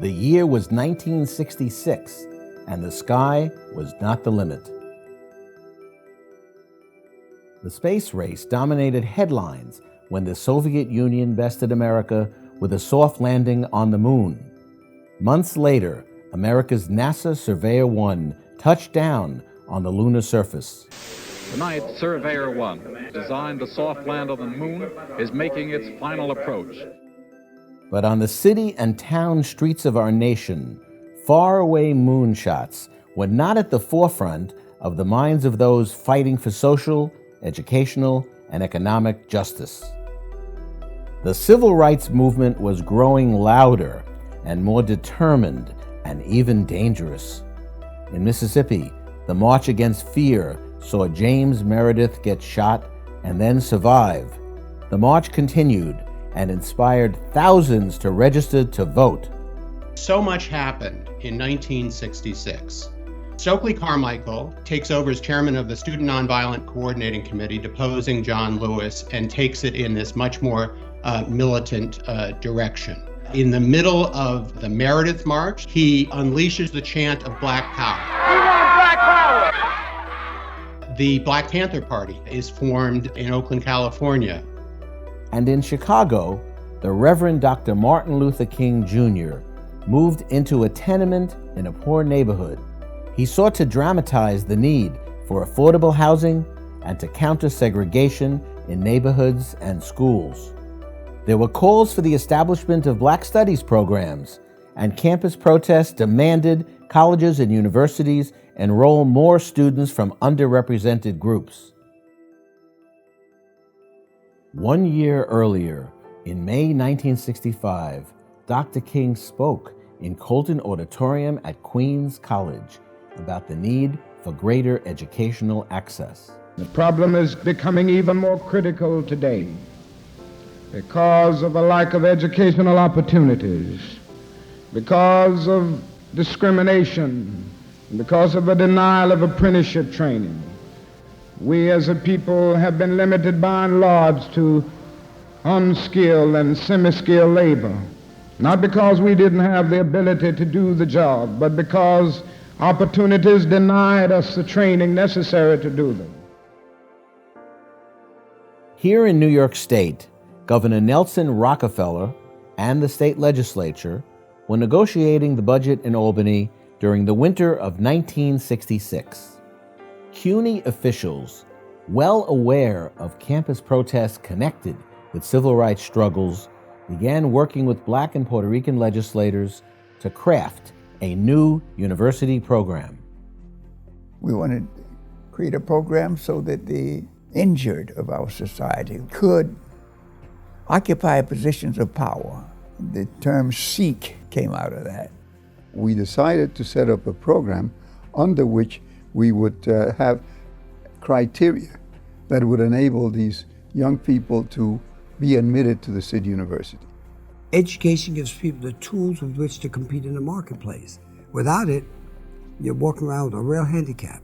The year was 1966, and the sky was not the limit. The space race dominated headlines when the Soviet Union bested America with a soft landing on the moon. Months later, America's NASA Surveyor 1 touched down on the lunar surface. Tonight, Surveyor 1, designed to soft land on the moon, is making its final approach. But on the city and town streets of our nation, faraway moonshots were not at the forefront of the minds of those fighting for social, educational, and economic justice. The civil rights movement was growing louder and more determined and even dangerous. In Mississippi, the March Against Fear saw James Meredith get shot and then survive. The march continued and inspired thousands to register to vote. So much happened in 1966. Stokely Carmichael takes over as chairman of the Student Nonviolent Coordinating Committee, deposing John Lewis, and takes it in this much more militant direction. In the middle of the Meredith March, he unleashes the chant of Black Power. We want Black Power! The Black Panther Party is formed in Oakland, California. And in Chicago, the Reverend Dr. Martin Luther King Jr. moved into a tenement in a poor neighborhood. He sought to dramatize the need for affordable housing and to counter segregation in neighborhoods and schools. There were calls for the establishment of Black Studies programs, and campus protests demanded colleges and universities enroll more students from underrepresented groups. 1 year earlier, in May 1965, Dr. King spoke in Colton Auditorium at Queens College about the need for greater educational access. The problem is becoming even more critical today because of a lack of educational opportunities, because of discrimination, because of a denial of apprenticeship training. We as a people have been limited by and large to unskilled and semi-skilled labor, not because we didn't have the ability to do the job, but because opportunities denied us the training necessary to do them. Here in New York State, Governor Nelson Rockefeller and the state legislature were negotiating the budget in Albany during the winter of 1966. CUNY officials, well aware of campus protests connected with civil rights struggles, began working with Black and Puerto Rican legislators to craft a new university program. We wanted to create a program so that the injured of our society could occupy positions of power. The term SEEK came out of that. We decided to set up a program under which we would have criteria that would enable these young people to be admitted to the City University. Education gives people the tools with which to compete in the marketplace. Without it, you're walking around with a real handicap.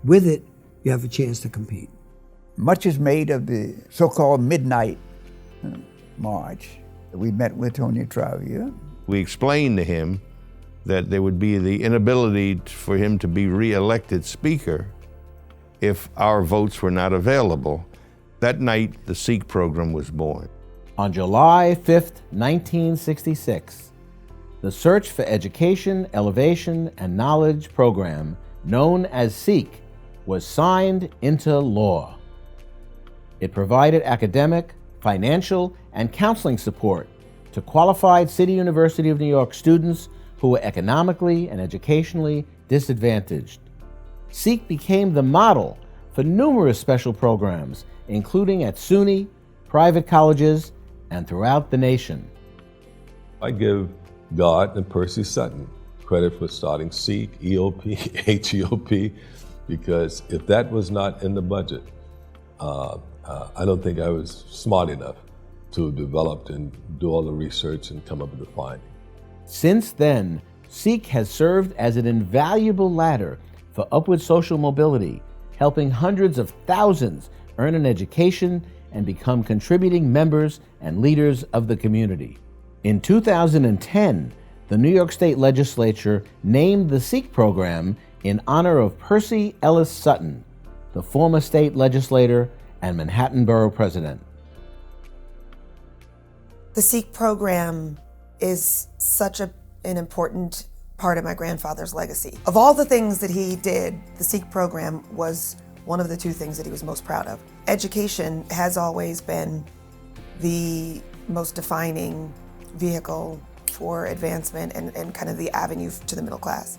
With it, you have a chance to compete. Much is made of the so-called midnight march. We met with Tony Travia. We explained to him that there would be the inability for him to be re-elected speaker if our votes were not available. That night, the SEEK program was born. On July 5th, 1966, the Search for Education, Elevation, and Knowledge program, known as SEEK, was signed into law. It provided academic, financial, and counseling support to qualified City University of New York students who were economically and educationally disadvantaged. SEEK became the model for numerous special programs, including at SUNY, private colleges, and throughout the nation. I give God and Percy Sutton credit for starting SEEK, EOP, HEOP, because if that was not in the budget, I don't think I was smart enough to have developed and do all the research and come up with the finding. Since then, SEEK has served as an invaluable ladder for upward social mobility, helping hundreds of thousands earn an education and become contributing members and leaders of the community. In 2010, the New York State Legislature named the Sikh program in honor of Percy Ellis Sutton, the former state legislator and Manhattan Borough president. The Sikh program is such an important part of my grandfather's legacy. Of all the things that he did, the Sikh program was one of the two things that he was most proud of. Education has always been the most defining vehicle for advancement and kind of the avenue to the middle class.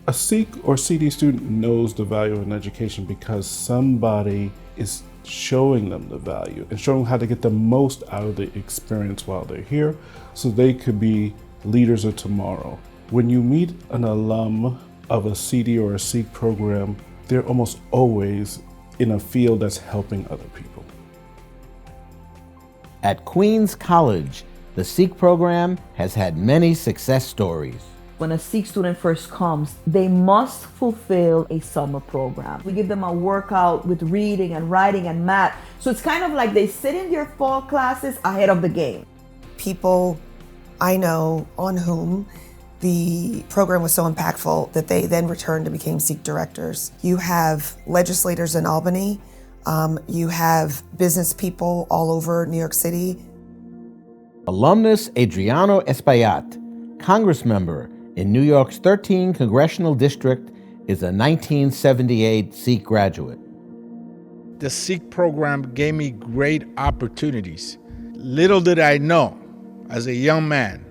A Sikh or CD student knows the value of an education because somebody is showing them the value and showing them how to get the most out of the experience while they're here so they could be leaders of tomorrow. When you meet an alum of a CD or a Sikh program, they're almost always in a field that's helping other people. At Queens College, the Sikh program has had many success stories. When a Sikh student first comes, they must fulfill a summer program. We give them a workout with reading and writing and math. So it's kind of like they sit in their fall classes ahead of the game. People I know on whom the program was so impactful that they then returned and became Sikh directors. You have legislators in Albany. You have business people all over New York City. Alumnus Adriano Espaillat, Congress member in New York's 13th Congressional District, is a 1978 Sikh graduate. The Sikh program gave me great opportunities. Little did I know, as a young man,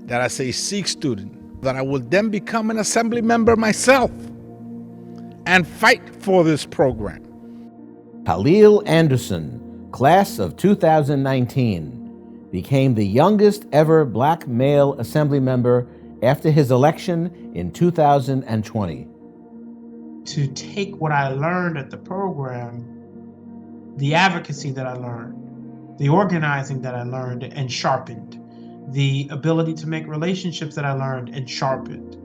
that as a Sikh student, that I would then become an assembly member myself and fight for this program. Khalil Anderson, class of 2019, became the youngest ever black male assembly member after his election in 2020. To take what I learned at the program, the advocacy that I learned, the organizing that I learned and sharpened, the ability to make relationships that I learned and sharpened.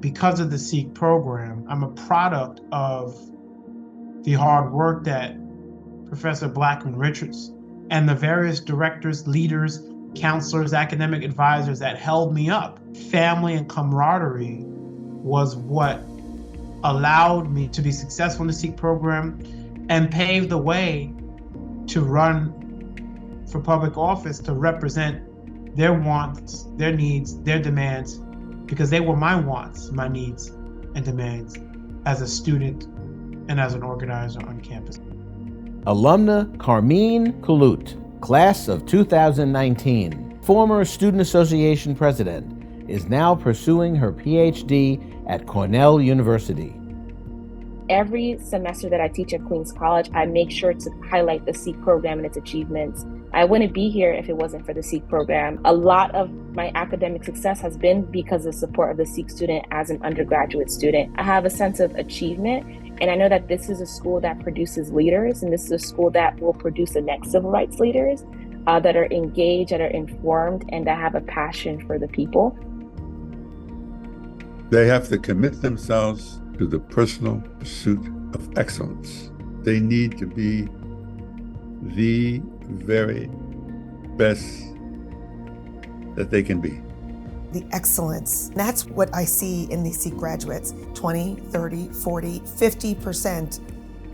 Because of the Sikh program, I'm a product of the hard work that Professor Blackman Richards and the various directors, leaders, counselors, academic advisors that held me up. Family and camaraderie was what allowed me to be successful in the Sikh program and paved the way to run for public office, to represent their wants, their needs, their demands, because they were my wants, my needs, and demands as a student and as an organizer on campus. Alumna Carmine Kulut, class of 2019, former Student Association president, is now pursuing her PhD at Cornell University. Every semester that I teach at Queens College, I make sure to highlight the Sikh program and its achievements. I wouldn't be here if it wasn't for the Sikh program. A lot of my academic success has been because of the support of the Sikh student as an undergraduate student. I have a sense of achievement, and I know that this is a school that produces leaders, and this is a school that will produce the next civil rights leaders that are engaged, that are informed, and that have a passion for the people. They have to commit themselves to the personal pursuit of excellence. They need to be the very best that they can be. The excellence. That's what I see in these Sikh graduates. 20, 30, 40, 50%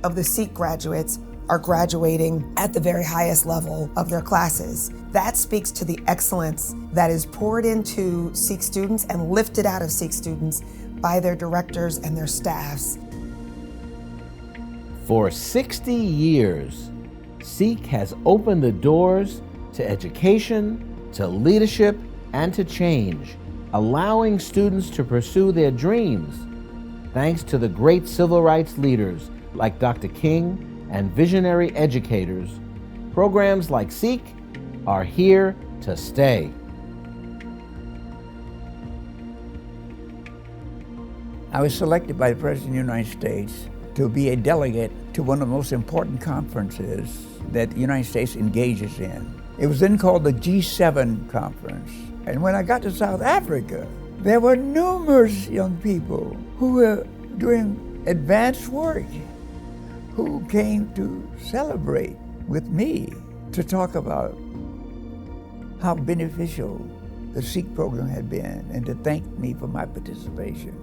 of the Sikh graduates are graduating at the very highest level of their classes. That speaks to the excellence that is poured into Sikh students and lifted out of Sikh students by their directors and their staffs. For 60 years, Sikh has opened the doors to education, to leadership, and to change, allowing students to pursue their dreams, thanks to the great civil rights leaders like Dr. King and visionary educators. Programs like Sikh are here to stay. I was selected by the President of the United States to be a delegate to one of the most important conferences that the United States engages in. It was then called the G7 conference. And when I got to South Africa, there were numerous young people who were doing advanced work, who came to celebrate with me to talk about how beneficial the Sikh program had been and to thank me for my participation.